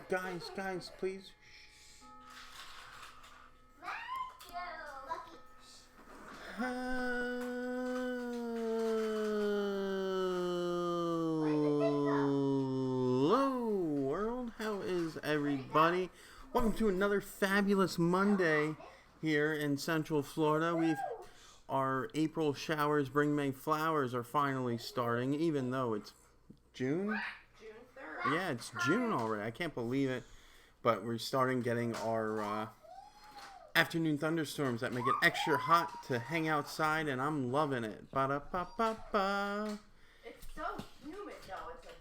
Guys, please. Hello, world. How is everybody? Welcome to another fabulous Monday here in Central Florida. Our April showers bring May flowers are finally starting, even though it's June. June 3rd. Yeah, it's June already. I can't believe it. But we're starting getting our afternoon thunderstorms that make it extra hot to hang outside, and I'm loving it. Ba-da-ba-ba-ba. It's so humid, though. It's a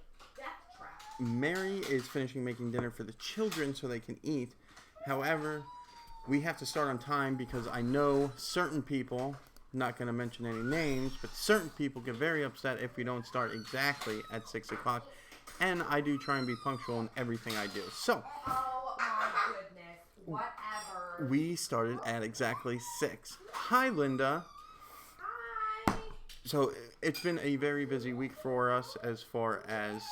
death trap. Mary is finishing making dinner for the children so they can eat. However, we have to start on time because I know certain people, not going to mention any names, but certain people get very upset if we don't start exactly at 6 o'clock. And I do try and be punctual in everything I do. So, Oh, my goodness. Whatever. we started at exactly 6. Hi, Linda. Hi. So, it's been a very busy week for us as far as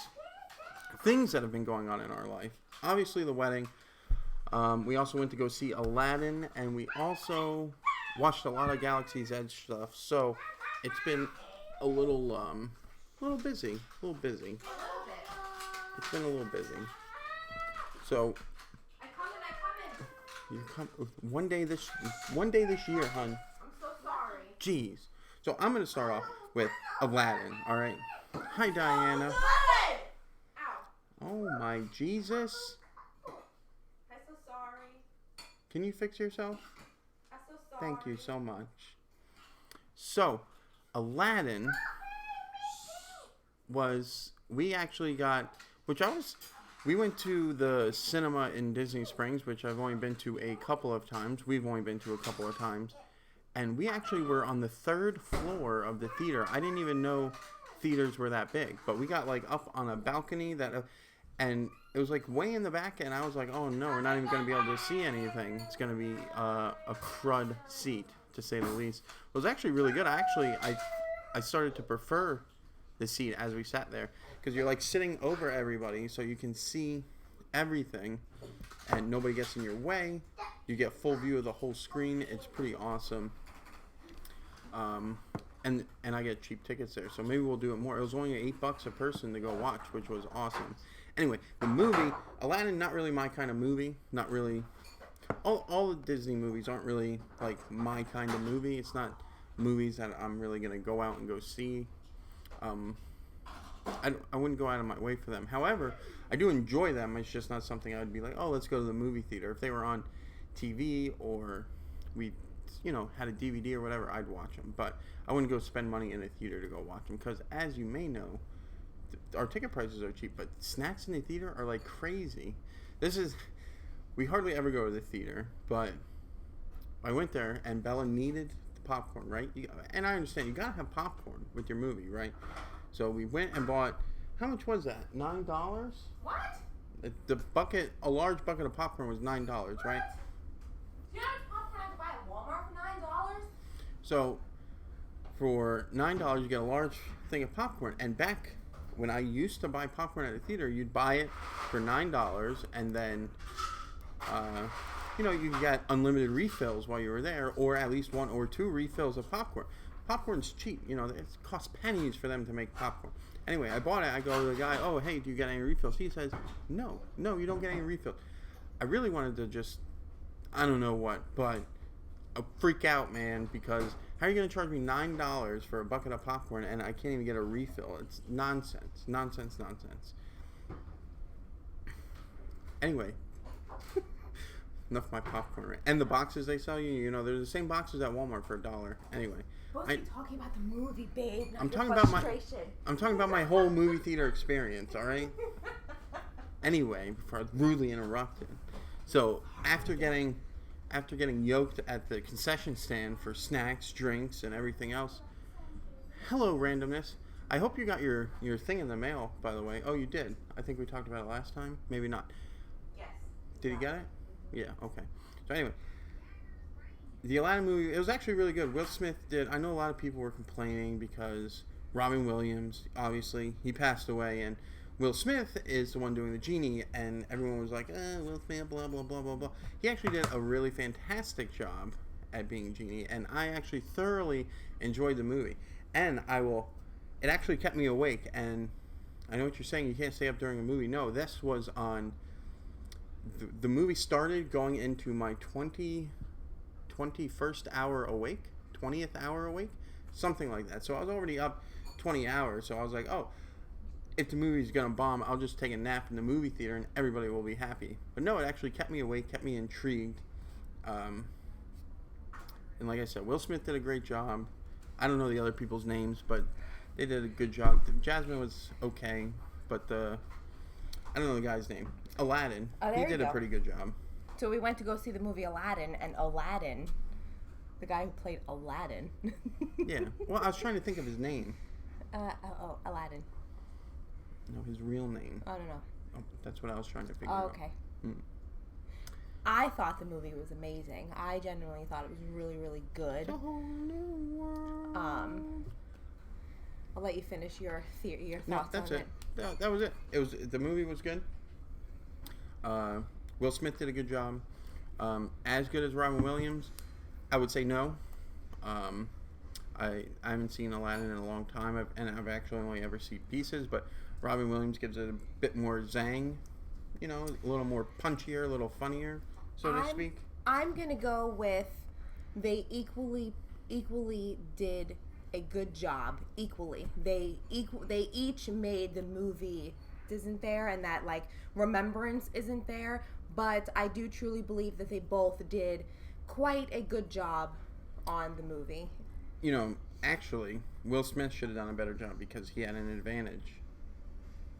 things that have been going on in our life. Obviously, the wedding. We also went to go see Aladdin, and we also watched a lot of Galaxy's Edge stuff. So, it's been a little busy. It's been a little busy. So, I come in. you come one day this year, hun. I'm so sorry. Jeez. So I'm gonna start off with Aladdin. All right. Hi, Diana. Ow. Oh my Jesus. I'm so sorry. Can you fix yourself? I'm so sorry. Thank you so much. So, Aladdin we actually got, we went to the cinema in Disney Springs, which I've only been to a couple of times. We've only been to a couple of times. And we actually were on the 3rd floor of the theater. I didn't even know theaters were that big. But we got like up on a balcony and it was like way in the back. And I was like, oh no, we're not even going to be able to see anything. It's going to be a crud seat, to say the least. It was actually really good. I started to prefer the seat as we sat there, because you're like sitting over everybody so you can see everything and nobody gets in your way. You get full view of the whole screen. It's pretty awesome. And I get cheap tickets there, so maybe we'll do it more. It was only $8 a person to go watch, which was awesome. Anyway, the movie Aladdin, not really my kind of movie. Not really. All the Disney movies aren't really like my kind of movie. It's not movies that I'm really gonna go out and go see. I wouldn't go out of my way for them. However, I do enjoy them. It's just not something I would be like, oh, let's go to the movie theater. If they were on TV or we, had a DVD or whatever, I'd watch them. But I wouldn't go spend money in a theater to go watch them, because as you may know, our ticket prices are cheap, but snacks in the theater are like crazy. We hardly ever go to the theater, but I went there and Bella needed popcorn, right? And I understand you gotta have popcorn with your movie, right? So we went and bought, how much was that? $9? What? A large bucket of popcorn was $9, right? Do you know how much popcorn I have to buy at Walmart for $9? So for $9 you get a large thing of popcorn. And back when I used to buy popcorn at a theater, you'd buy it for $9 and then you could get unlimited refills while you were there, or at least 1 or 2 refills of popcorn. Popcorn's cheap, it costs pennies for them to make popcorn. Anyway, I bought it. I go to the guy, oh, hey, do you get any refills? He says, no, you don't get any refills. I really wanted to just, I don't know what, but I freak out, man, because how are you going to charge me $9 for a bucket of popcorn and I can't even get a refill? It's nonsense. Anyway. Enough of my popcorn, right? And the boxes they sell you, they're the same boxes at Walmart for $1. Anyway, We're talking about the movie, babe. I'm talking about my whole movie theater experience. All right. Anyway, before I was rudely interrupted. So after getting yoked at the concession stand for snacks, drinks, and everything else. Hello, randomness. I hope you got your thing in the mail, by the way. Oh, you did. I think we talked about it last time. Maybe not. Yes. Did you get it? Yeah, okay. So anyway, the Aladdin movie, it was actually really good. Will Smith I know a lot of people were complaining because Robin Williams, obviously, he passed away, and Will Smith is the one doing the genie, and everyone was like, Will Smith, blah, blah, blah, blah, blah. He actually did a really fantastic job at being genie, and I actually thoroughly enjoyed the movie. And it actually kept me awake, and I know what you're saying, you can't stay up during a movie. No, this was on, the movie started going into my 21st hour awake, 20th hour awake, something like that. So I was already up 20 hours, so I was like, oh, if the movie's gonna bomb, I'll just take a nap in the movie theater and everybody will be happy. But no, it actually kept me awake, kept me intrigued. And like I said, Will Smith did a great job. I don't know the other people's names, but they did a good job. Jasmine was okay, but I don't know the guy's name. Aladdin. Oh, he did a pretty good job. So we went to go see the movie Aladdin, and Aladdin, the guy who played Aladdin. Yeah. Well, I was trying to think of his name. Aladdin. No, his real name. I don't know. Oh, that's what I was trying to figure out. Okay. I thought the movie was amazing. I genuinely thought it was really, really good. The whole new world. I'll let you finish your thoughts No, that's on it. That was it. The movie was good. Will Smith did a good job. As good as Robin Williams, I would say no. I haven't seen Aladdin in a long time, I've actually only ever seen pieces, but Robin Williams gives it a bit more zang, a little more punchier, a little funnier, so to speak. I'm gonna go with they equally did a good job. Equally, they each made the movie isn't there, and that like remembrance isn't there. But I do truly believe that they both did quite a good job on the movie. Actually, Will Smith should have done a better job because he had an advantage.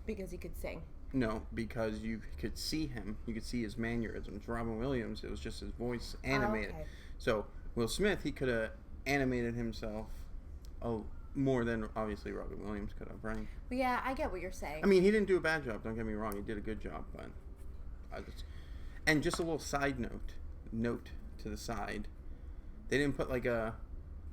Because he could sing. No, because you could see him. You could see his mannerisms. Robin Williams, it was just his voice animated. Okay. So, Will Smith, he could have animated himself more than, obviously, Robin Williams could have, right? But yeah, I get what you're saying. I mean, he didn't do a bad job. Don't get me wrong. He did a good job, but And just a little side note to the side. They didn't put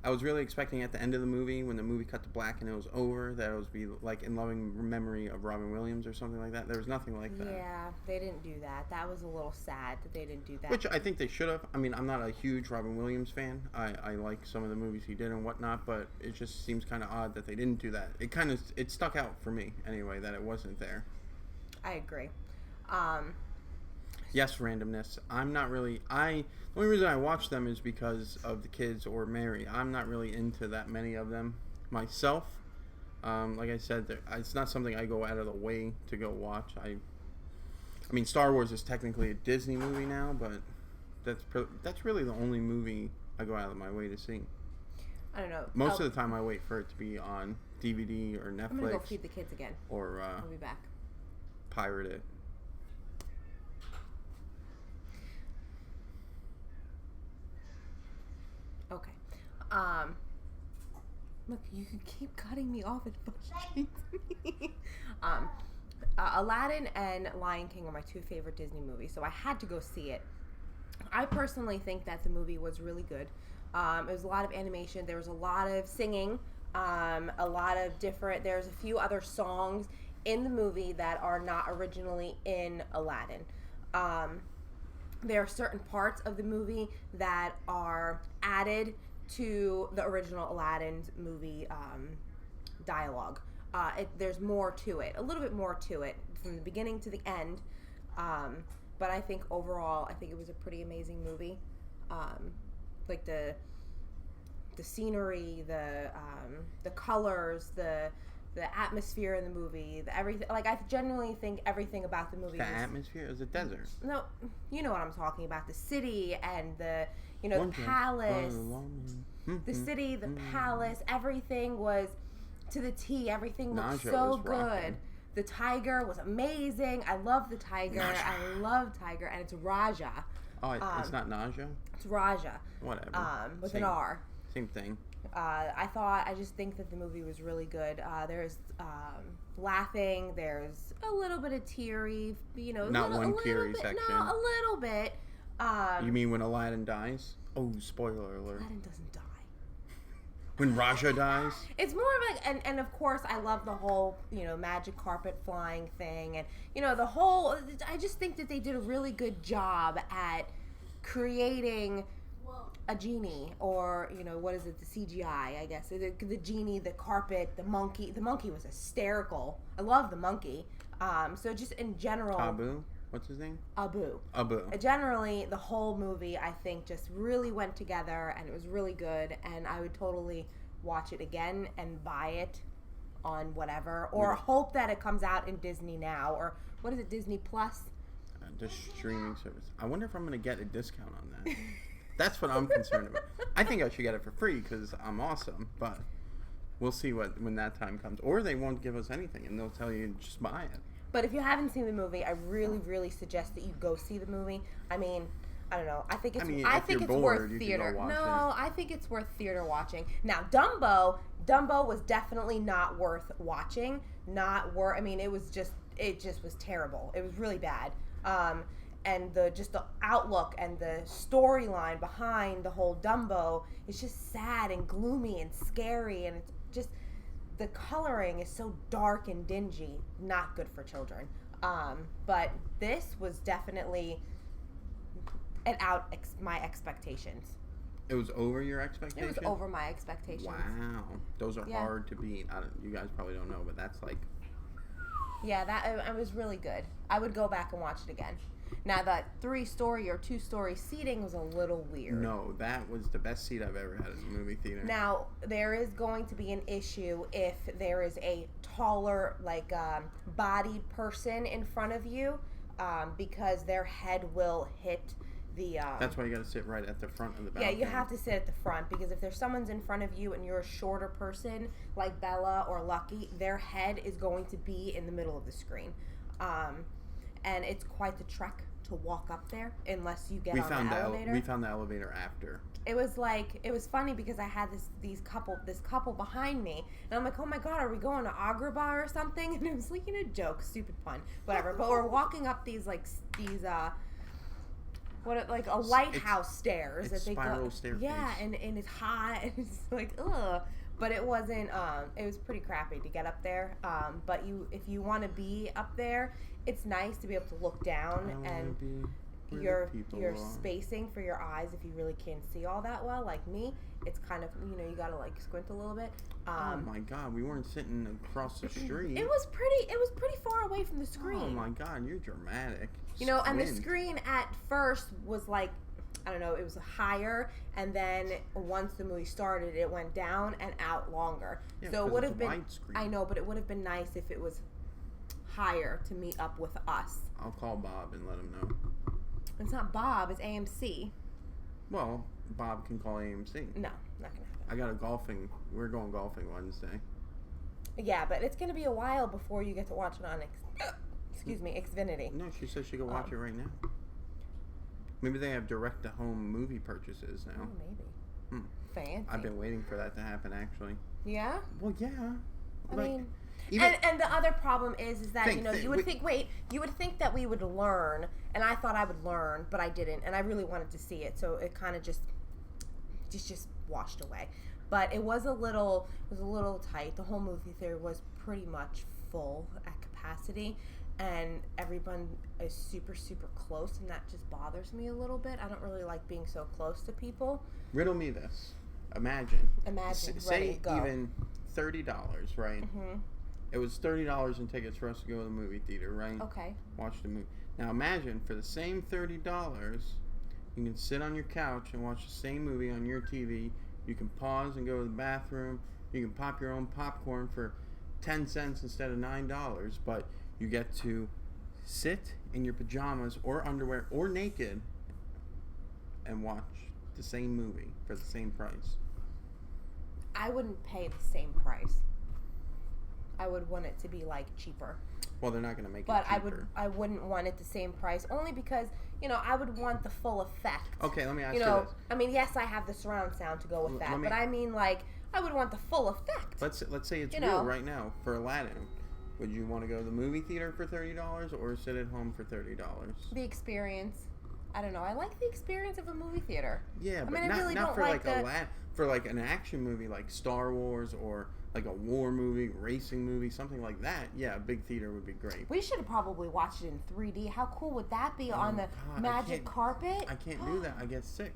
I was really expecting at the end of the movie, when the movie cut to black and it was over, that it was be like in loving memory of Robin Williams or something like that. There was nothing like that. Yeah, they didn't do that. That was a little sad that they didn't do that. Which I think they should have. I mean, I'm not a huge Robin Williams fan. I like some of the movies he did and whatnot, but it just seems kind of odd that they didn't do that. It stuck out for me anyway that it wasn't there. I agree. Yes, randomness. I'm not really. The only reason I watch them is because of the kids or Mary. I'm not really into that many of them myself. Like I said, it's not something I go out of the way to go watch. I mean, Star Wars is technically a Disney movie now, but that's really the only movie I go out of my way to see. I don't know. Most of the time, I wait for it to be on DVD or Netflix. I'm gonna go feed the kids again. Or I'll be back. Pirate it. Okay. Look, you can keep cutting me off and frustrates me. Aladdin and Lion King are my two favorite Disney movies, so I had to go see it. I personally think that the movie was really good. It was a lot of animation. There was a lot of singing. There's a few other songs in the movie that are not originally in Aladdin. There are certain parts of the movie that are added to the original Aladdin's movie dialogue. There's more to it, a little bit more to it from the beginning to the end. But I think overall, I think it was a pretty amazing movie. Like the scenery, the colors, the atmosphere in the movie, everything. Like, I genuinely think everything about the movie. The atmosphere is a desert. No, you know what I'm talking about. The city and the palace. The city, the palace, everything was to the T. Everything looked so good. Rocking. The tiger was amazing. I love the tiger. I love tiger, and it's Raja. Oh, it's not Naja? It's Raja. Whatever. With an R. Same thing. I just think that the movie was really good. There's laughing. There's a little bit of teary, Not one teary section. No, a little bit. You mean when Aladdin dies? Oh, spoiler alert. Aladdin doesn't die. When Raja dies. It's more of like, and of course, I love the whole, magic carpet flying thing. And, the whole, I just think that they did a really good job at creating a genie, or, what is it, the CGI, I guess. The genie, the carpet, the monkey. The monkey was hysterical. I love the monkey. So just in general. Abu? What's his name? Abu. Generally, the whole movie, I think, just really went together, and it was really good, and I would totally watch it again and buy it on whatever, or hope that it comes out in Disney now, or what is it, Disney Plus? The streaming service. I wonder if I'm going to get a discount on that. That's what I'm concerned about. I think I should get it for free because I'm awesome, but we'll see when that time comes. Or they won't give us anything, and they'll tell you just buy it. But if you haven't seen the movie, I really, really suggest that you go see the movie. I mean, I don't know. I think it's worth theater. I think it's worth theater watching. Now, Dumbo was definitely not worth watching. I mean, it just was terrible. It was really bad. And the outlook and the storyline behind the whole Dumbo is just sad and gloomy and scary, and it's just. The coloring is so dark and dingy, not good for children. But this was definitely my expectations. It was over your expectations? It was over my expectations. Wow. Those are hard to beat. You guys probably don't know, but that's like... Yeah, it was really good. I would go back and watch it again. Now, that 3-story or 2-story seating was a little weird. No, that was the best seat I've ever had in a movie theater. Now, there is going to be an issue if there is a taller, bodied person in front of you, because their head will hit the... That's why you got to sit right at the front of the balcony. Yeah, you have to sit at the front, because if there's someone's in front of you and you're a shorter person, like Bella or Lucky, their head is going to be in the middle of the screen. And it's quite the trek to walk up there unless you get on the elevator. We found the elevator after. It was funny because I had this couple behind me, and I'm like, oh my god, are we going to Agrabah or something? And it was like, joke, stupid pun, whatever. But we're walking up these a lighthouse stairs that they spiral staircase. Yeah, and it's hot, and it's like, ugh. But it wasn't. It was pretty crappy to get up there. But if you want to be up there, it's nice to be able to look down and your spacing for your eyes. If you really can't see all that well, like me, it's kind of you gotta squint a little bit. Oh my god, we weren't sitting across the street. It was pretty far away from the screen. Oh my god, you're dramatic. And the screen at first was I don't know, it was higher, and then once the movie started, it went down and out longer. Yeah, so it would have been, widescreen. I know, but it would have been nice if it was higher to meet up with us. I'll call Bob and let him know. It's not Bob, it's AMC. Well, Bob can call AMC. No, not gonna happen. We're going golfing Wednesday. Yeah, but it's gonna be a while before you get to watch it on Xfinity. No, she said she could watch it right now. Maybe they have direct-to-home movie purchases now. Oh, maybe. Fancy. I've been waiting for that to happen, actually. Yeah? Well, yeah. I mean... And the other problem is that, you would think that we would learn, and I thought I would learn, but I didn't, and I really wanted to see it, so it kind of just washed away. But it was a little tight. The whole movie theater was pretty much full at capacity, and everyone is super, super close, and that just bothers me a little bit. I don't really like being so close to people. Riddle me this. Imagine. Say even $30, right? Mm-hmm. It was $30 in tickets for us to go to the movie theater, right? Okay. Watch the movie. Now imagine, for the same $30, you can sit on your couch and watch the same movie on your TV. You can pause and go to the bathroom. You can pop your own popcorn for 10 cents instead of $9, but you get to sit in your pajamas or underwear or naked and watch the same movie for the same price. I wouldn't pay the same price. I would want it to be cheaper. Well, they're not going to make it cheaper. But I wouldn't want it the same price, only because I would want the full effect. Okay, let me ask you this. I mean, yes, I have the surround sound to go with that, but I mean, I would want the full effect. Let's say it's real right now for Aladdin. Would you want to go to the movie theater for $30 or sit at home for $30? The experience. I don't know. I like the experience of a movie theater. Yeah, I but mean, not, I really not don't for like for like an action movie like Star Wars or like a war movie, racing movie, something like that. Yeah, a big theater would be great. We should have probably watched it in 3D. How cool would that be on the God, magic carpet? I can't do that. I get sick.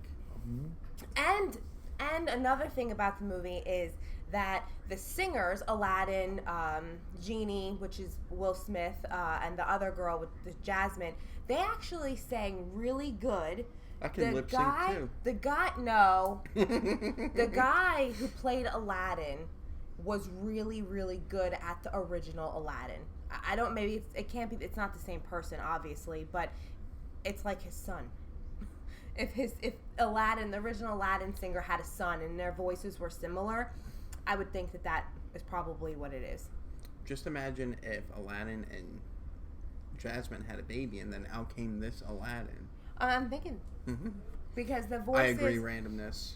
And another thing about the movie is that the singers, Aladdin, Genie, which is Will Smith, and the other girl with the Jasmine, they actually sang really good. I can lip sync too. The guy who played Aladdin was really, really good at the original Aladdin. I don't, maybe it can't be, it's not the same person, obviously, but it's like his son. If Aladdin, the original Aladdin singer, had a son and their voices were similar, I would think that is probably what it is. Just imagine if Aladdin and Jasmine had a baby and then out came this Aladdin. I'm thinking, because the voices... I agree, randomness.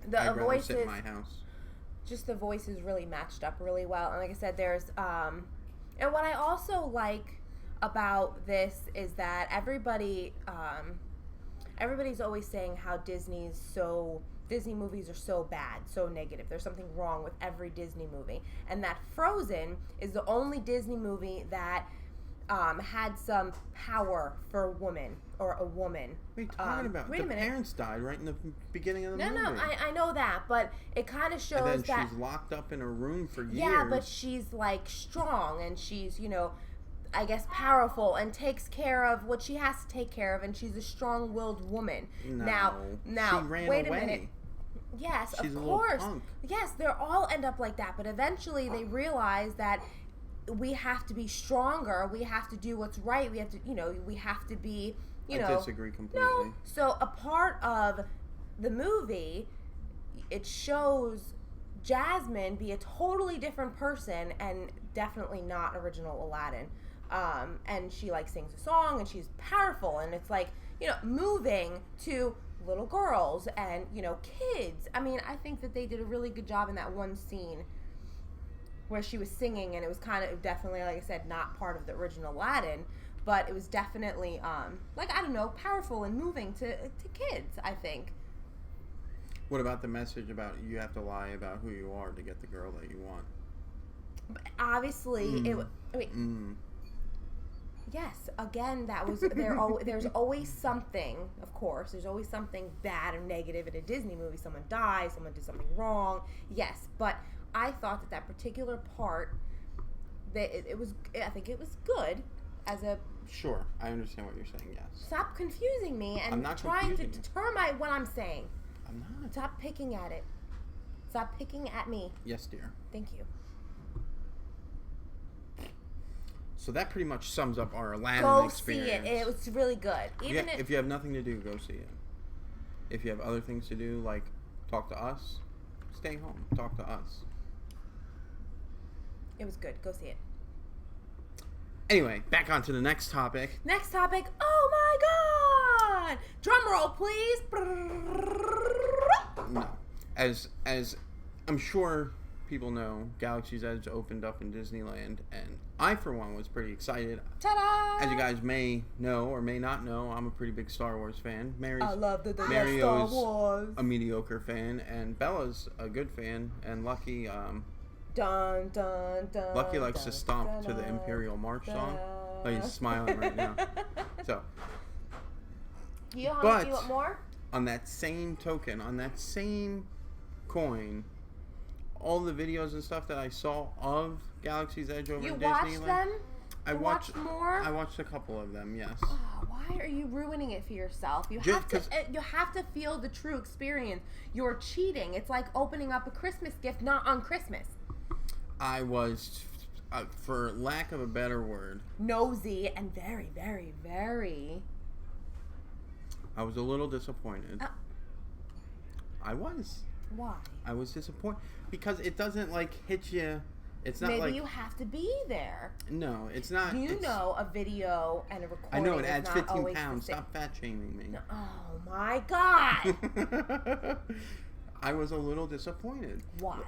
The voices... sit in my house. Just the voices really matched up really well. And like I said, there's... and what I also like about this is that everybody's always saying how Disney movies are so bad, so negative. There's something wrong with every Disney movie. And that Frozen is the only Disney movie that had some power for a woman or a woman. What are you talking about? Wait a minute. Parents died right in the beginning of the movie. No, I know that, but it kind of shows and then that... she's locked up in a room for years. Yeah, but she's, like, strong, and she's, I guess powerful, and takes care of what she has to take care of, and she's a strong-willed woman. Now, she ran wait away. A minute. Yes, she's of a course. Little punk. Yes, they all end up like that, but eventually they realize that we have to be stronger. We have to do what's right. We have to, we have to be, I disagree completely. No. So a part of the movie, it shows Jasmine be a totally different person and definitely not original Aladdin. And she sings a song and she's powerful, and it's moving to little girls and kids. I mean, I think that they did a really good job in that one scene where she was singing, and it was kind of definitely, like I said, not part of the original Aladdin, but it was definitely powerful and moving to kids, I think. What about the message about you have to lie about who you are to get the girl that you want? But obviously, yes, again, that was there's always something, of course, there's always something bad or negative in a Disney movie. Someone dies, someone did something wrong, yes, but I thought that particular part, I think it was good as a... Sure, I understand what you're saying, yes. Stop confusing me and trying to deter what I'm saying. I'm not. Stop picking at it. Stop picking at me. Yes, dear. Thank you. So that pretty much sums up our Aladdin experience. Go see it. It was really good. If you have nothing to do, go see it. If you have other things to do, like talk to us, stay home. Talk to us. It was good. Go see it. Anyway, back on to the next topic. Next topic. Oh my God! Drum roll, please. No, as I'm sure people know, Galaxy's Edge opened up in Disneyland, and I, for one, was pretty excited. Ta-da! As you guys may know or may not know, I'm a pretty big Star Wars fan. I love the Mario's Star Wars. A mediocre fan, and Bella's a good fan, and Lucky, dun, dun, dun, Lucky likes dun, to stomp dun, to the Imperial March song. Oh, dun. he's smiling right now. So, You want more? On that same token, on that same coin, all the videos and stuff that I saw of Galaxy's Edge over in Disneyland. You watched them? I watched more. I watched a couple of them. Yes. Oh, why are you ruining it for yourself? You have to feel the true experience. You're cheating. It's like opening up a Christmas gift not on Christmas. I was, for lack of a better word, nosy and very, very, very. I was a little disappointed. I was. Why? I was disappointed because it doesn't hit you. It's not Maybe you have to be there. No, it's not. A video and a recording. I know it adds is not 15 pounds. Stop fat shaming me. Oh my God! I was a little disappointed. Why?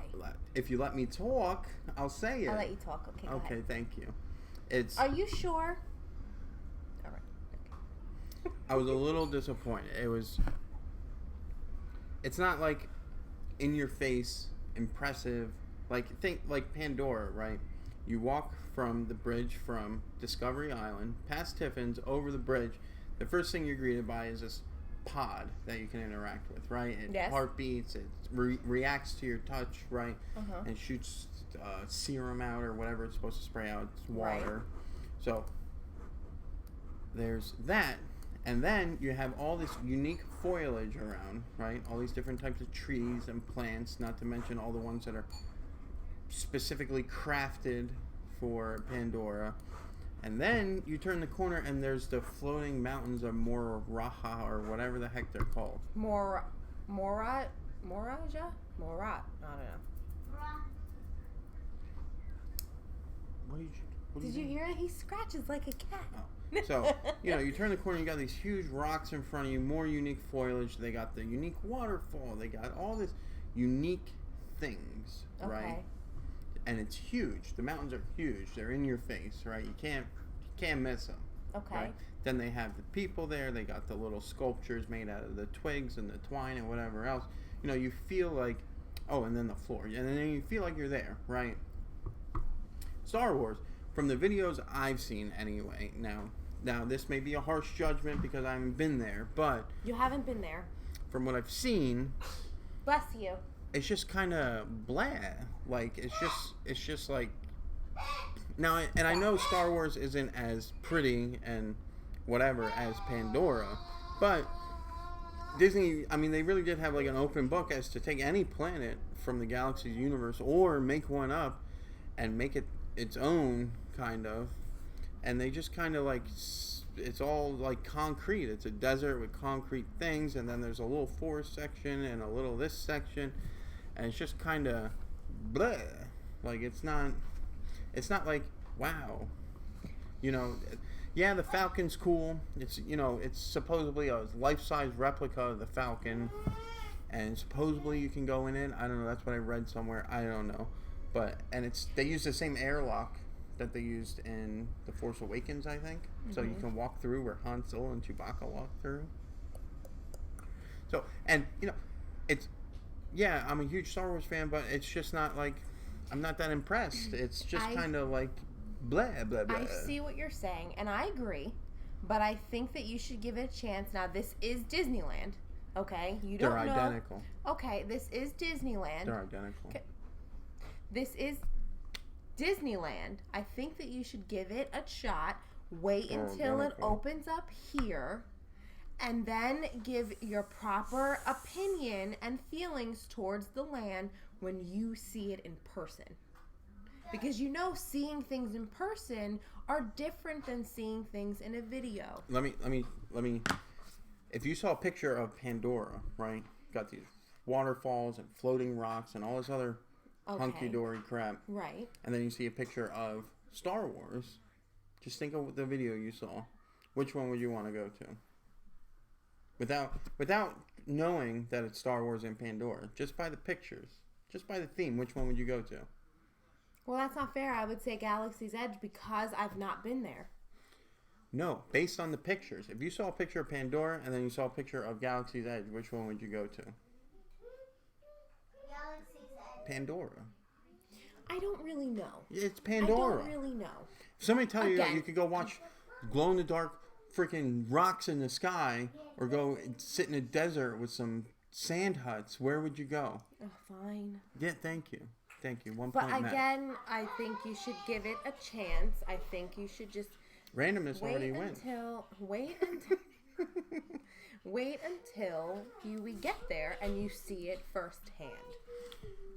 If you let me talk, I'll say it. I'll let you talk. Okay. Go okay. ahead. Thank you. Are you sure? All I was a little disappointed. It's not like in your face, impressive. Like think like Pandora, right? You walk from the bridge from Discovery Island past Tiffin's over the bridge. The first thing you're greeted by is this pod that you can interact with, right? It heartbeats, it reacts to your touch, right? And shoots serum out or whatever it's supposed to spray out. It's water. Right. So there's that. And then you have all this unique foliage around, right? All these different types of trees and plants, not to mention all the ones that are specifically crafted for Pandora. And then you turn the corner and there's the floating mountains of Moraja or whatever the heck they're called. Moraja? Morat? I don't know. Did you hear it? He scratches like a cat. Oh. So, you turn the corner, you got these huge rocks in front of you, more unique foliage. They got the unique waterfall. They got all this unique things, right? And it's huge. The mountains are huge. They're in your face, right? You can't miss them. Okay. Right? Then they have the people there. They got the little sculptures made out of the twigs and the twine and whatever else. You feel like, and then the floor. And then you feel like you're there, right? Star Wars, from the videos I've seen anyway. Now this may be a harsh judgment because I haven't been there, but you haven't been there. From what I've seen, bless you. It's just kind of blah. Like it's just like now. And I know Star Wars isn't as pretty and whatever as Pandora, but Disney. I mean, they really did have like an open book as to take any planet from the galaxy's universe or make one up and make it its own kind of. And they just kind of like it's all like concrete. It's a desert with concrete things, and then there's a little forest section and a little this section. And it's just kind of blah. Like it's not like wow. Yeah, the Falcon's cool. It's it's supposedly a life-size replica of the Falcon, and supposedly you can go in it. I don't know. That's what I read somewhere. I don't know, but they use the same airlock that they used in The Force Awakens, I think. So you can walk through where Han Solo and Chewbacca walked through. So it's. Yeah, I'm a huge Star Wars fan, but it's just not like I'm not that impressed. It's just kind of like blah blah blah. I see what you're saying, and I agree, but I think that you should give it a chance. Now, this is Disneyland, okay? They're identical. Okay, this is Disneyland. They're identical. Okay. This is Disneyland. I think that you should give it a shot. Wait until it opens up here. And then give your proper opinion and feelings towards the land when you see it in person. Because seeing things in person are different than seeing things in a video. Let me. If you saw a picture of Pandora, right? Got these waterfalls and floating rocks and all this other hunky-dory crap. Right. And then you see a picture of Star Wars. Just think of the video you saw. Which one would you want to go to? Without knowing that it's Star Wars and Pandora, just by the pictures, just by the theme, which one would you go to? Well, that's not fair. I would say Galaxy's Edge because I've not been there. No, based on the pictures. If you saw a picture of Pandora and then you saw a picture of Galaxy's Edge, which one would you go to? Galaxy's Edge. Pandora. I don't really know. It's Pandora. I don't really know. If somebody tell you that you could go watch glow-in-the-dark freaking rocks in the sky or go sit in a desert with some sand huts, where would you go? Oh, fine. Yeah, thank you. 1 but point again, Matt. I think you should give it a chance. I think you should just randomness already went. Wait until we get there and you see it firsthand.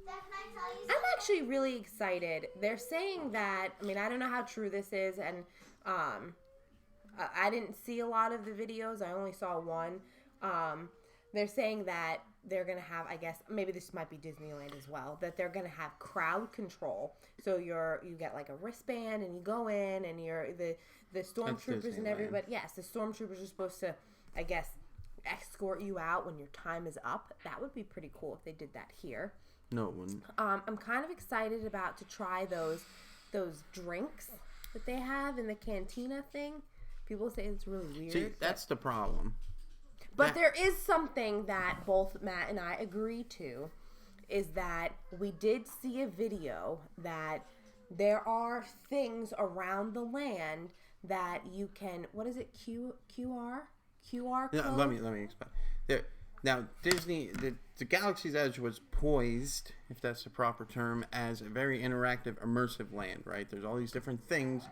I'm actually really excited. They're saying that, I don't know how true this is, and I didn't see a lot of the videos. I only saw one. They're saying that they're going to have, I guess, maybe this might be Disneyland as well, that they're going to have crowd control. So you get like a wristband and you go in and you're the stormtroopers and everybody. Yes, the stormtroopers are supposed to, I guess, escort you out when your time is up. That would be pretty cool if they did that here. No, it wouldn't. I'm kind of excited to try those drinks that they have in the cantina thing. People say it's really weird. See, that's the problem. But there is something that both Matt and I agree to, is that we did see a video that there are things around the land that you can, what is it, QR code? Yeah, let me explain. Now, Disney, the Galaxy's Edge was poised, if that's the proper term, as a very interactive, immersive land, right? There's all these different things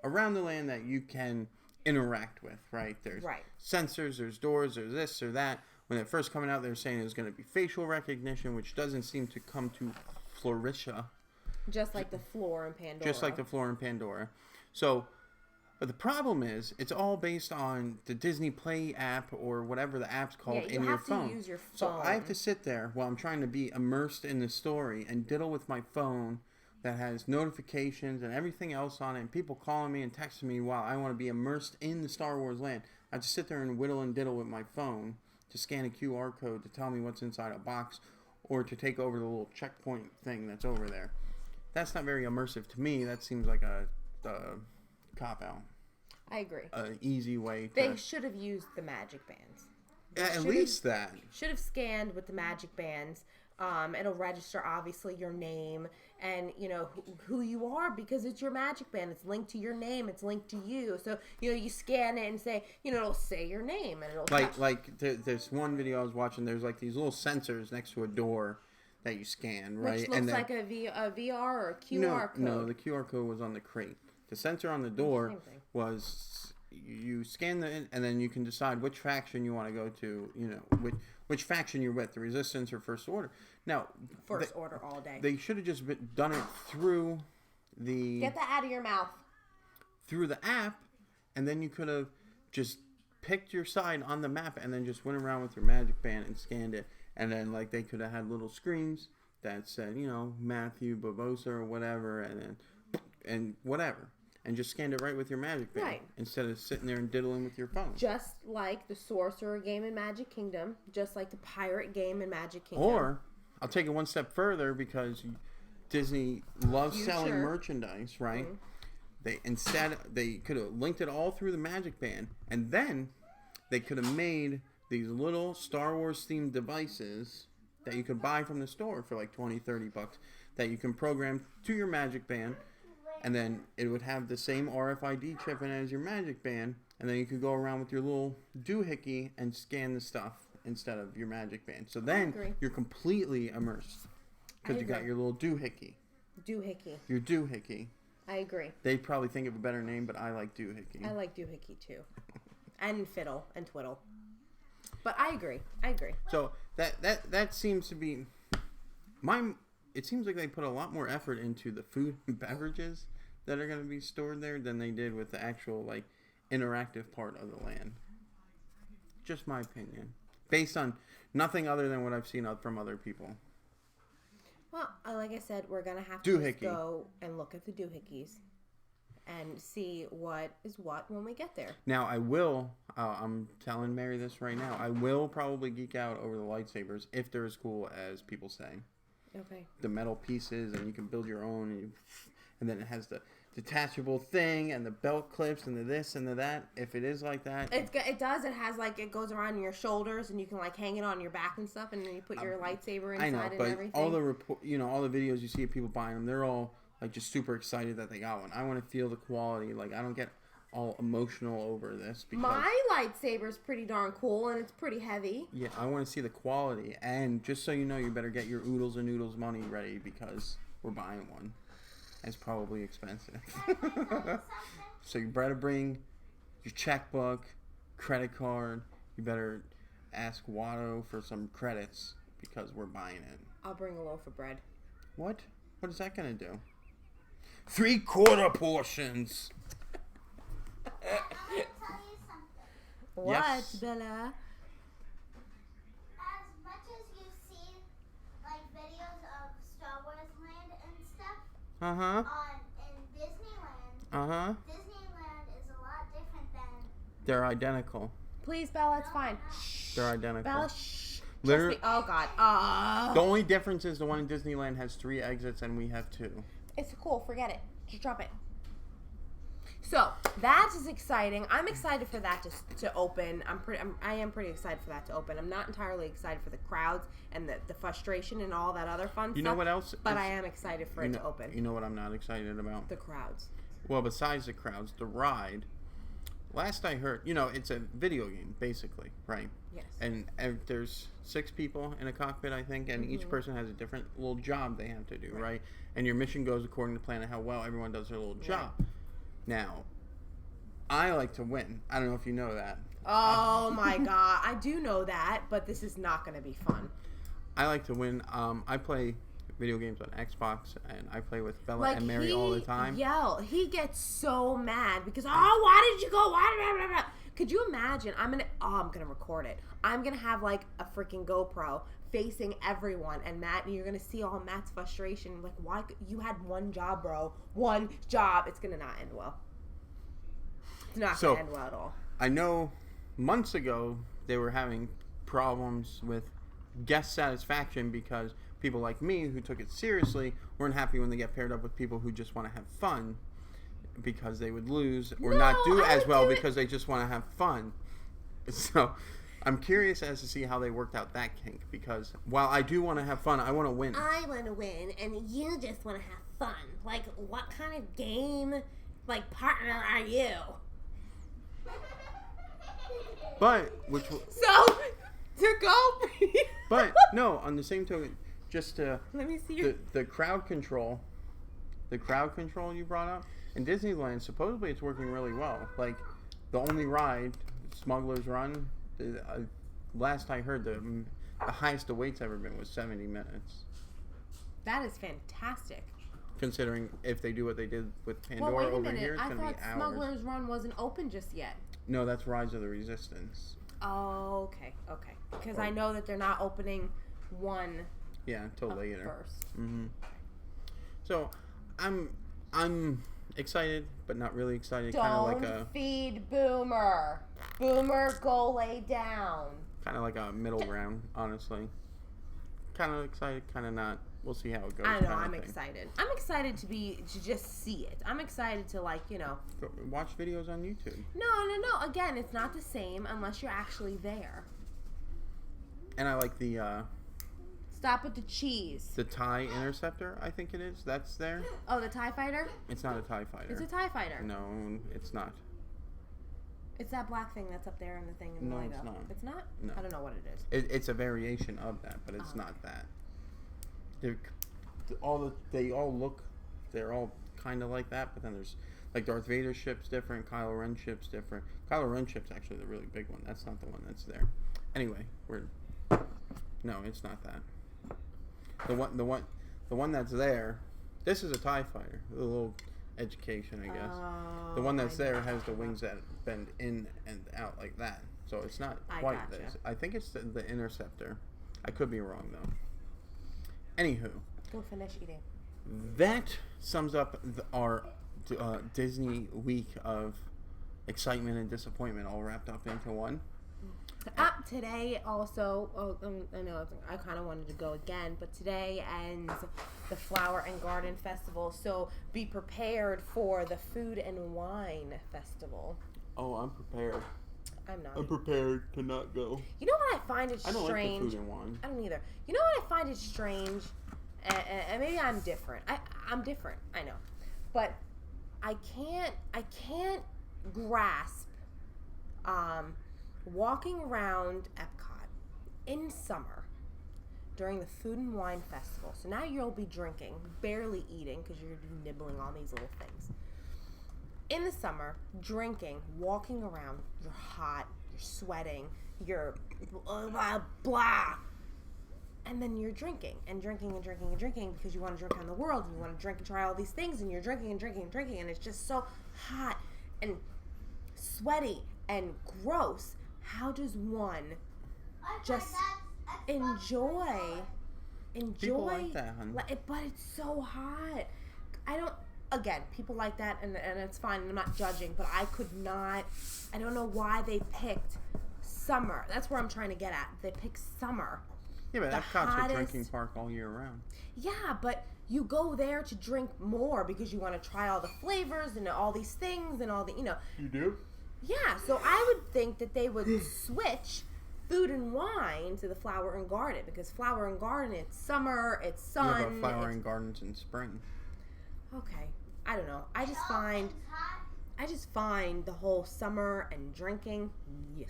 around the land that you can interact with, right? There's sensors, there's doors, there's this or that. When it first coming out, they were saying it was going to be facial recognition, which doesn't seem to come to fruition. Just like the floor in Pandora. Just like the floor in Pandora. So, but the problem is, it's all based on the Disney Play app or whatever the app's called in your phone. You have to use your phone. So I have to sit there while I'm trying to be immersed in the story and diddle with my phone that has notifications and everything else on it, and people calling me and texting me while I want to be immersed in the Star Wars land. I have to sit there and whittle and diddle with my phone to scan a QR code to tell me what's inside a box or to take over the little checkpoint thing that's over there. That's not very immersive to me. That seems like a cop-out. I agree. An easy way to... They should have used the magic bands. At least that. Should have scanned with the magic bands. It'll register, obviously, your name and, you know, who you are, because it's your magic band. It's linked to your name. It's linked to you. So, you know, you scan it and say, you know, it'll say your name. And it'll there's one video I was watching. There's like these little sensors next to a door that you scan, right? Which looks like a VR or a QR code. No, the QR code was on the crate. The sensor on the door was you scan and then you can decide which faction you want to go to, you know, which faction you're with, the Resistance or First Order. Now, First Order all day. They should have just done it through the... Get that out of your mouth. Through the app, and then you could have just picked your side on the map and then just went around with your magic band and scanned it. And then, like, they could have had little screens that said, you know, Matthew, Bavosa, or whatever, and whatever. And just scanned it right with your magic band. Right. Instead of sitting there and diddling with your phone. Just like the Sorcerer game in Magic Kingdom. Just like the Pirate game in Magic Kingdom. Or, I'll take it one step further, because Disney loves selling merchandise, right? Mm-hmm. They could have linked it all through the magic band. And then they could have made these little Star Wars themed devices that you could buy from the store for like $20-$30 that you can program to your magic band. And then it would have the same RFID chip in as your magic band. And then you could go around with your little doohickey and scan the stuff instead of your magic band. So then you're completely immersed. Because you got your little doohickey. Doohickey. Your doohickey. I agree. They'd probably think of a better name, but I like doohickey. I like doohickey too. And fiddle and twiddle. But I agree. So that seems to be... It seems like they put a lot more effort into the food and beverages that are going to be stored there than they did with the actual, like, interactive part of the land. Just my opinion. Based on nothing other than what I've seen from other people. Well, like I said, we're going to have to just go and look at the doohickeys and see what is what when we get there. Now, I will, I'm telling Mary this right now, I will probably geek out over the lightsabers if they're as cool as people say. Okay. The metal pieces, and you can build your own, and then it has the detachable thing and the belt clips and the this and the that. If it is like that, it does. It has like it goes around your shoulders, and you can like hang it on your back and stuff, and then you put your lightsaber inside. I know, but everything. All the all the videos you see of people buying them, they're all like just super excited that they got one. I want to feel the quality. Like, I don't get all emotional over this because my lightsaber's pretty darn cool and it's pretty heavy. Yeah, I want to see the quality, and just so you know, you better get your oodles and noodles money ready because we're buying one. It's probably expensive. So you better bring your checkbook, credit card. You better ask Watto for some credits because we're buying it. I'll bring a loaf of bread. What? What is that going to do? 3/4 portions. What, yes. Bella? As much as you see like videos of Star Wars Land and stuff in Disneyland, Disneyland is a lot different than... They're identical. Please, Bella, it's fine. They're identical. Bella, shh. Literally. Oh, God. The only difference is the one in Disneyland has 3 exits and we have 2. It's cool. Forget it. Just drop it. So that is exciting. I'm excited for that to open. I am pretty excited for that to open. I'm not entirely excited for the crowds and the frustration and all that other fun stuff. You know what else? But I am excited for it to open. You know what I'm not excited about? The crowds. Well, besides the crowds, the ride. Last I heard, it's a video game, basically, right? Yes. And there's 6 people in a cockpit, I think, and each person has a different little job they have to do, right? And your mission goes according to plan of how well everyone does their little job. Now, I like to win. I don't know if you know that. Oh my God. I do know that, but this is not going to be fun. I like to win. I play video games on Xbox, and I play with Bella and Mary all the time. He gets so mad because, why did you go? Why? Could you imagine? I'm gonna record it. I'm gonna have like a freaking GoPro facing everyone, and Matt, and you're gonna see all Matt's frustration. Like, why? You had one job, bro. One job. It's gonna not end well. It's not gonna end well at all. I know months ago they were having problems with guest satisfaction because people like me who took it seriously weren't happy when they get paired up with people who just want to have fun because they would lose or not do as well because they just want to have fun. So I'm curious as to see how they worked out that kink, because while I do want to have fun, I want to win. I want to win, and you just want to have fun. Like, what kind of game, partner are you? But, So, to go... But, no, on the same token, just to... Let me see the crowd control you brought up, in Disneyland, supposedly it's working really well. Like, the only ride, Smuggler's Run, last I heard, the highest the wait's ever been was 70 minutes. That is fantastic. Considering if they do what they did with Pandora over here, it's going to be hours. I thought Smuggler's Run wasn't open just yet. No, that's Rise of the Resistance. Oh, okay. Because I know that they're not opening one. Yeah, until later. First. Mm-hmm. So, I'm excited, but not really excited. Don't feed Boomer. Boomer, go lay down. Kind of like a middle ground, honestly. Kind of excited, kind of not. We'll see how it goes. I know. I'm excited. I'm excited to just see it. I'm excited to watch videos on YouTube. No. Again, it's not the same unless you're actually there. And I like the. Stop with the cheese. The TIE Interceptor, I think it is. That's there. Oh, the TIE Fighter? It's not a TIE Fighter. It's a TIE Fighter. No, it's not. It's that black thing that's up there in the thing in the No, Lego. it's not. It's not? No. I don't know what it is. It's a variation of that, but it's not that. They're all kind of like that, but then there's like Darth Vader's ship's different, Kylo Ren's ship's different. Kylo Ren's ship's actually the really big one. That's not the one that's there. Anyway, no, it's not that. The one that's there. This is a TIE Fighter. A little education, I guess. The one that's there has the wings that bend in and out like that. So it's not quite this. I think it's the Interceptor. I could be wrong though. Anywho, go finish eating. That sums up our Disney week of excitement and disappointment all wrapped up into one. Today also, I know I kind of wanted to go again, but today ends the Flower and Garden Festival, so be prepared for the Food and Wine Festival. Oh, I'm prepared. I'm not. I'm prepared to not go. You know what I find it strange? I don't like the Food and Wine. I don't either. You know what I find it strange? And maybe I'm different. I'm different, I know. But I can't grasp walking around Epcot in summer during the Food and Wine Festival. So now you'll be drinking, barely eating because you're nibbling on these little things. In the summer, drinking, walking around, you're hot, you're sweating, you're blah, blah. And then you're drinking and drinking and drinking and drinking because you want to drink around the world and you want to drink and try all these things, and you're drinking and drinking and drinking, and it's just so hot and sweaty and gross. How does one just enjoy People like that, honey. but it's so hot. Again, people like that, and it's fine, and I'm not judging, but I don't know why they picked summer. That's where I'm trying to get at. They picked summer. Yeah, but Epcot's a drinking park all year round. Yeah, but you go there to drink more because you want to try all the flavors and all these things and all the, You do? Yeah, so I would think that they would switch food and wine to the Flower and Garden, because Flower and Garden, it's summer, it's sun. Yeah, but Flower and Gardens in spring. Okay, I don't know. I just find the whole summer and drinking, yuck.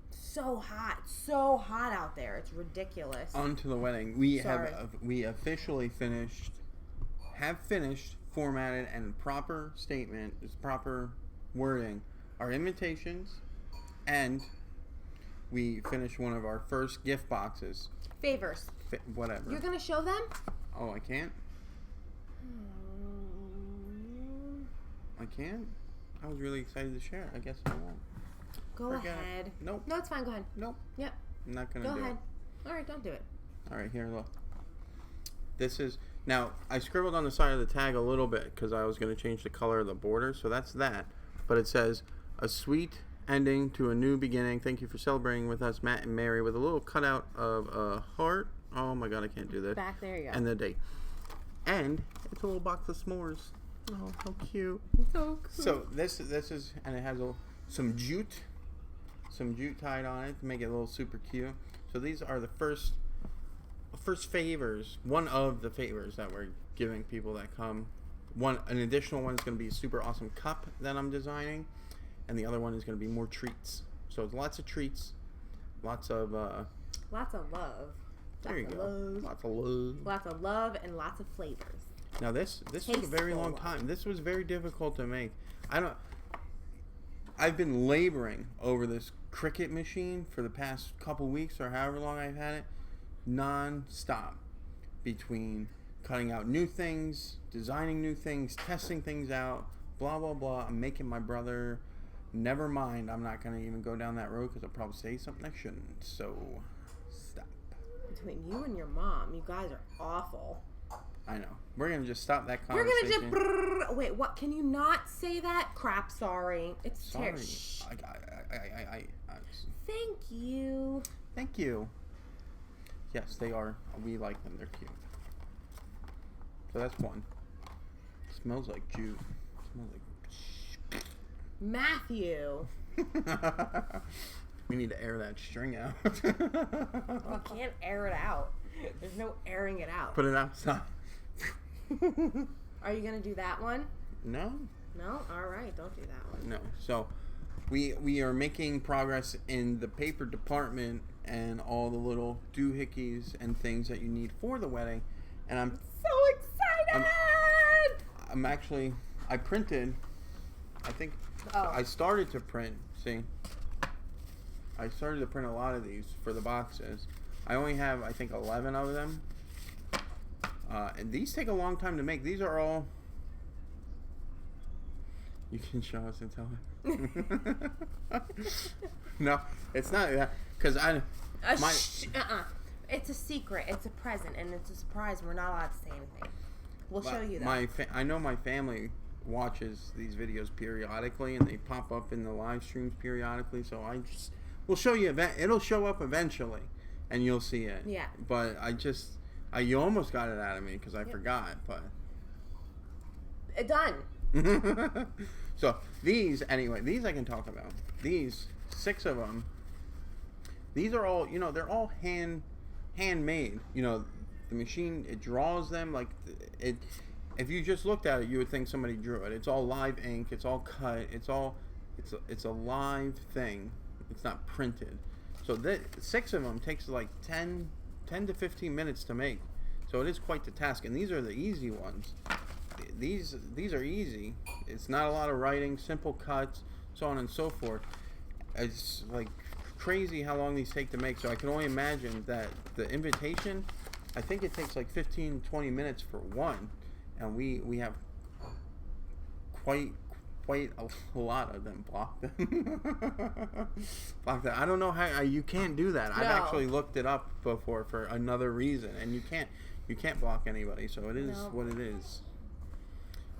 So hot out there. It's ridiculous. On to the wedding. We officially have finished, formatted, and proper statement, is proper wording, our invitations, and we finished one of our first gift boxes. Favors. Whatever. You're going to show them? Oh, I can't? I can't? I was really excited to share. I guess I won't. Forget ahead. It. Nope. No, it's fine. Go ahead. Nope. Yep. I'm not going to do Go ahead. it. All right, don't do it. All right, here, look. This is... Now, I scribbled on the side of the tag a little bit because I was going to change the color of the border, so that's that. But it says, a sweet ending to a new beginning. Thank you for celebrating with us, Matt and Mary, with a little cutout of a heart. Oh, my God, I can't do that. Back there you go. And the date. And it's a little box of s'mores. Oh, how cute. So cool. So, this is... And it has some jute tied on it to make it a little super cute. So these are the first favors, one of the favors that we're giving people that come. An additional one is going to be a super awesome cup that I'm designing, and the other one is going to be more treats. So it's lots of treats, lots of love. There you go. Lots of love. Lots of love and lots of flavors. Now this was a very long time. This was very difficult to make. I've been laboring over this Cricut machine for the past couple weeks or however long I've had it, non-stop, between cutting out new things, designing new things, testing things out, blah, blah, blah. I'm making my brother, never mind, I'm not going to even go down that road because I'll probably say something I shouldn't, so stop. Between you and your mom, you guys are awful. I know. We're going to just stop that conversation. You're going to just... Wait, what? Can you not say that? Crap, sorry. It's sorry. Thank you. Thank you. Yes, they are. We like them. They're cute. So that's one. It smells like juice. It smells like... Matthew. We need to air that string out. You can't air it out. There's no airing it out. Put it outside. Are you going to do that one? No. No? All right. Don't do that one. No. So we are making progress in the paper department and all the little doohickeys and things that you need for the wedding. And I'm so excited! I printed, I think, I started to print, I started to print a lot of these for the boxes. I only have, I think, 11 of them. And these take a long time to make. These are all... You can show us and tell her. No, it's not that. Because It's a secret. It's a present. And it's a surprise. We're not allowed to say anything. We'll show you that. I know my family watches these videos periodically. And they pop up in the live streams periodically. So we'll show you. It'll show up eventually. And you'll see it. Yeah. But you almost got it out of me because I forgot. But done. So these I can talk about. These 6 of them. These are all, they're all handmade. The machine, it draws them like it. If you just looked at it, you would think somebody drew it. It's all live ink. It's all cut. It's a live thing. It's not printed. So 6 of them takes like 10 to 15 minutes to make. So it is quite the task. And these are the easy ones. These are easy. It's not a lot of writing, simple cuts, so on and so forth. It's like crazy how long these take to make. So I can only imagine that the invitation, I think it takes like 15-20 minutes for one. And we have quite a lot of them blocked. Blocked. I don't know how you can't do that. No. I've actually looked it up before for another reason, and you can't block anybody. So it is what it is.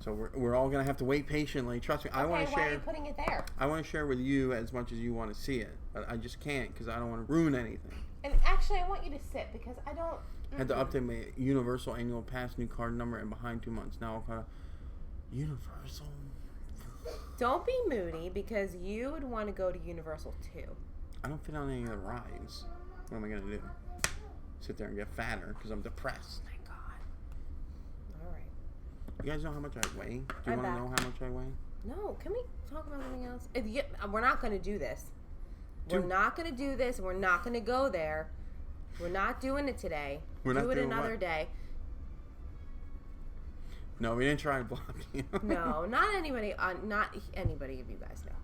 So we're all gonna have to wait patiently. Trust me. I want to share. Why are you putting it there? I want to share with you as much as you want to see it, but I just can't because I don't want to ruin anything. And actually, I want you to sit because I don't. Had to update my Universal annual pass, new card number, and behind 2 months. Now I'll kind of Universal. Don't be moody because you would want to go to Universal too. I don't fit on any of the rides. What am I gonna do? Sit there and get fatter because I'm depressed. Oh my God. All right. You guys know how much I weigh? Do you want to know how much I weigh? No. Can we talk about something else? We're not going to do this. We're not going to do this. We're not going to go there. We're not doing it today. Do it another day. No, we didn't try to block you. No, not anybody of you guys know.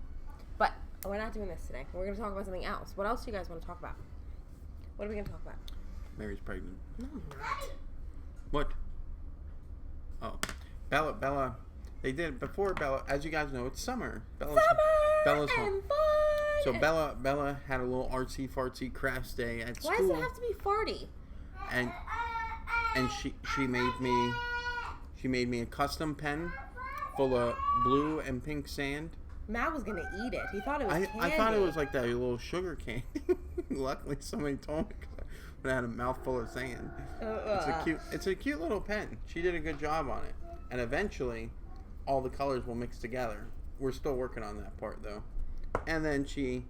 But we're not doing this today. We're going to talk about something else. What else do you guys want to talk about? What are we going to talk about? Mary's pregnant. No, I'm not. What? Oh. Bella. They did before Bella. As you guys know, it's summer. Bella's and home. fun. So Bella had a little artsy fartsy crafts day at school. Why does it have to be farty? And she made me a custom pen full of blue and pink sand. Matt was gonna eat it. He thought it was candy. I thought it was like that little sugar candy. Luckily, somebody told me because I had a mouthful of sand. It's a cute little pen. She did a good job on it. And eventually, all the colors will mix together. We're still working on that part though. And then she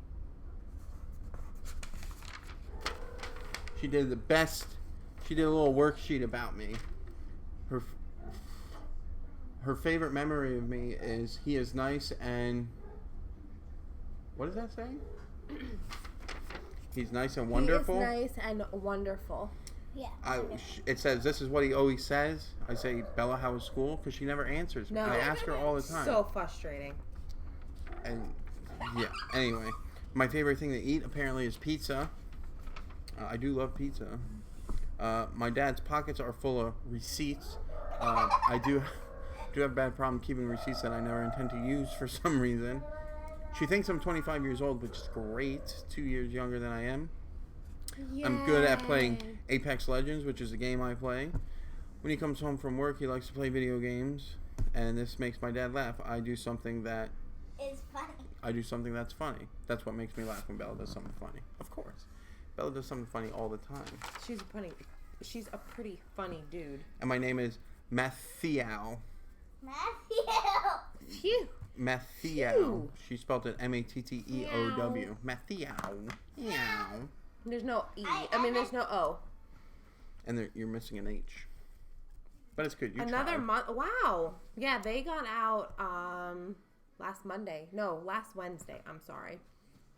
did the best. She did a little worksheet about me. Her favorite memory of me is he is nice and what does that say? He's nice and wonderful. He is nice and wonderful. Yeah. It says this is what he always says. I say, Bella, how was school? Because she never answers. No. I ask her all the time. So frustrating. And yeah. Anyway, my favorite thing to eat apparently is pizza. I do love pizza. My dad's pockets are full of receipts. I do have a bad problem keeping receipts that I never intend to use for some reason. She thinks I'm 25 years old, which is great. 2 years younger than I am. Yay. I'm good at playing Apex Legends, which is a game I play. When he comes home from work, he likes to play video games, and this makes my dad laugh. I do something that is funny. I do something that's funny. That's what makes me laugh when Bella does something funny. Of course. Bella does something funny all the time. She's a pretty funny dude. And my name is Matthew. Phew. Matthew. She spelled it Matteow. Matthew. Meow. There's no E. There's no O. And you're missing an H. But it's good. Another month. Wow. Yeah, they got out last Wednesday. I'm sorry.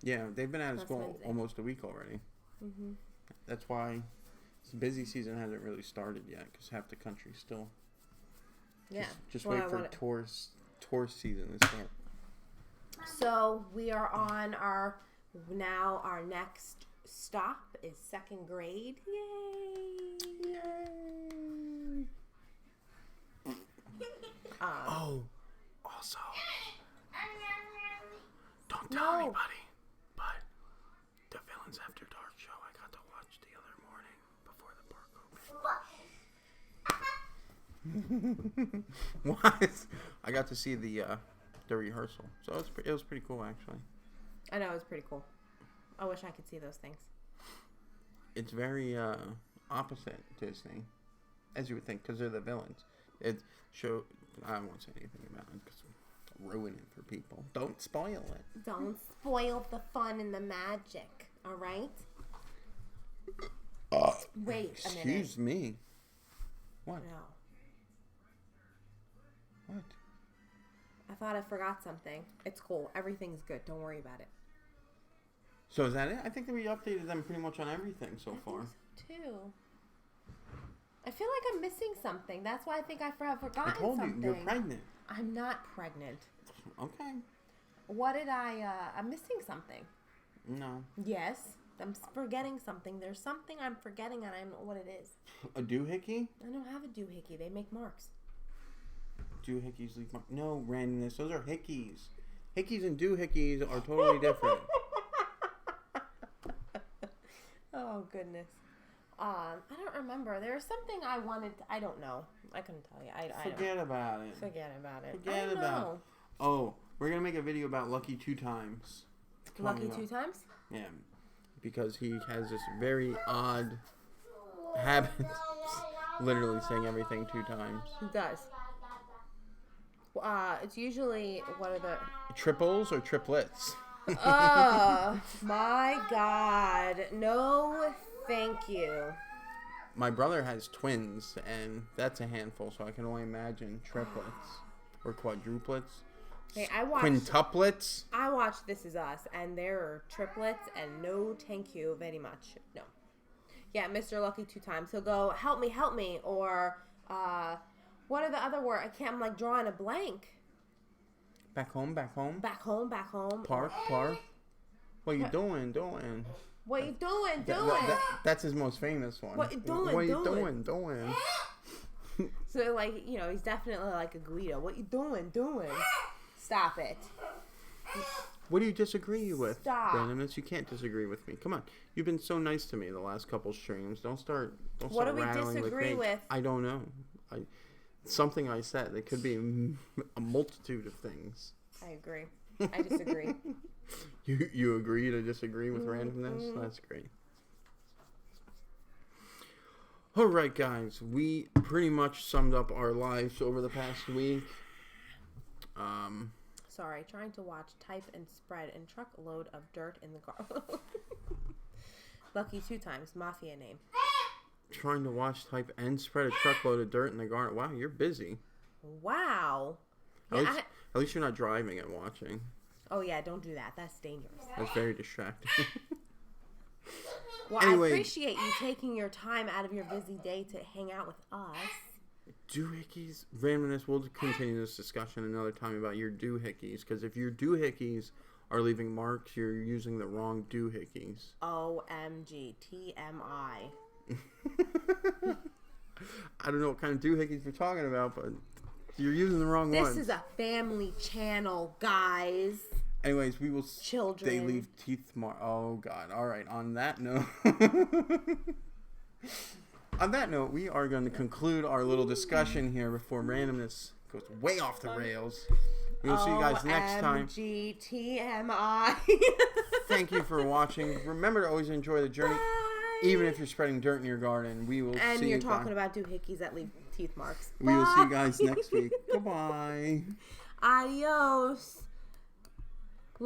Yeah, they've been out of school almost a week already. Mm-hmm. That's why this busy season hasn't really started yet because half the country's still. Yeah. Just wait for tourist season to start. So we are on our next stop is second grade. Yay! Also, don't tell anybody, but the Villains After Dark show I got to watch the other morning before the park opened. What? I got to see the rehearsal, so it was pretty cool actually. I know, it was pretty cool. I wish I could see those things. It's very opposite Disney, as you would think, because they're the villains. I won't say anything about it because I'll ruin it for people. Don't spoil it. Don't spoil the fun and the magic. All right. Wait a minute. Excuse me. What? No. What? I thought I forgot something. It's cool. Everything's good. Don't worry about it. So is that it? I think that we updated them pretty much on everything so far. Think so too. I feel like I'm missing something. That's why I think I've forgotten something. I told you, you're pregnant. I'm not pregnant. Okay. What did I'm missing something. No. Yes. I'm forgetting something. There's something I'm forgetting and I don't know what it is. A doohickey? I don't have a doohickey. They make marks. Doohickeys leave marks. No, randomness. Those are hickeys. Hickeys and doohickeys are totally different. Oh, goodness. I don't remember. There was something I wanted. I don't know. I couldn't tell you. Forget about it. Forget about it. Forget about it. Oh, we're going to make a video about Lucky 2 Times. Lucky 2 Times? Yeah. Because he has this very odd habit. Literally saying everything 2 times. He does. It's usually, what are the... Triples or triplets? Oh, my God. No, thank you. My brother has twins, and that's a handful, so I can only imagine triplets or quadruplets. Hey, I watched quintuplets. I watched This Is Us, and there are triplets, and no thank you very much. No. Yeah, Mr. Lucky 2 times. He'll go, help me, or, what are the other words? I'm like drawing a blank. Back home. Back home. Park. What you doing? What you doing? That's his most famous one. What you doing? What you doing? So, like, you know, he's definitely like a Guido. What you doing? Stop it. What do you disagree with? Stop. Randomness, you can't disagree with me. Come on. You've been so nice to me the last couple streams. Don't start What do we rattling disagree with? I don't know. Something I said. It could be a multitude of things. I agree. I disagree. You agree to disagree with randomness? That's great. All right, guys. We pretty much summed up our lives over the past week. Sorry, trying to watch Type and Spread and truckload of dirt in the car. Lucky 2 times, mafia name. Trying to watch, type, and spread a truckload of dirt in the garden. Wow, you're busy. Wow. At least you're not driving and watching. Oh, yeah, don't do that. That's dangerous. That's very distracting. Well, anyway, I appreciate you taking your time out of your busy day to hang out with us. Doohickeys, randomness, we'll continue this discussion another time about your doohickeys, because if your doohickeys are leaving marks, you're using the wrong doohickeys. OMG, TMI. I don't know what kind of doohickeys you're talking about, but you're using the wrong ones. This is a family channel, guys. Anyways, we will... Children. They leave teeth mark... Oh, God. All right, on that note... On that note, we are going to conclude our little discussion here before randomness goes way off the rails. We will see you guys next time. OMG, TMI. Thank you for watching. Remember to always enjoy the journey, even if you're spreading dirt in your garden. We will see you guys. And you're talking about doohickeys that leave teeth marks. We will see you guys next week. Goodbye. Adios.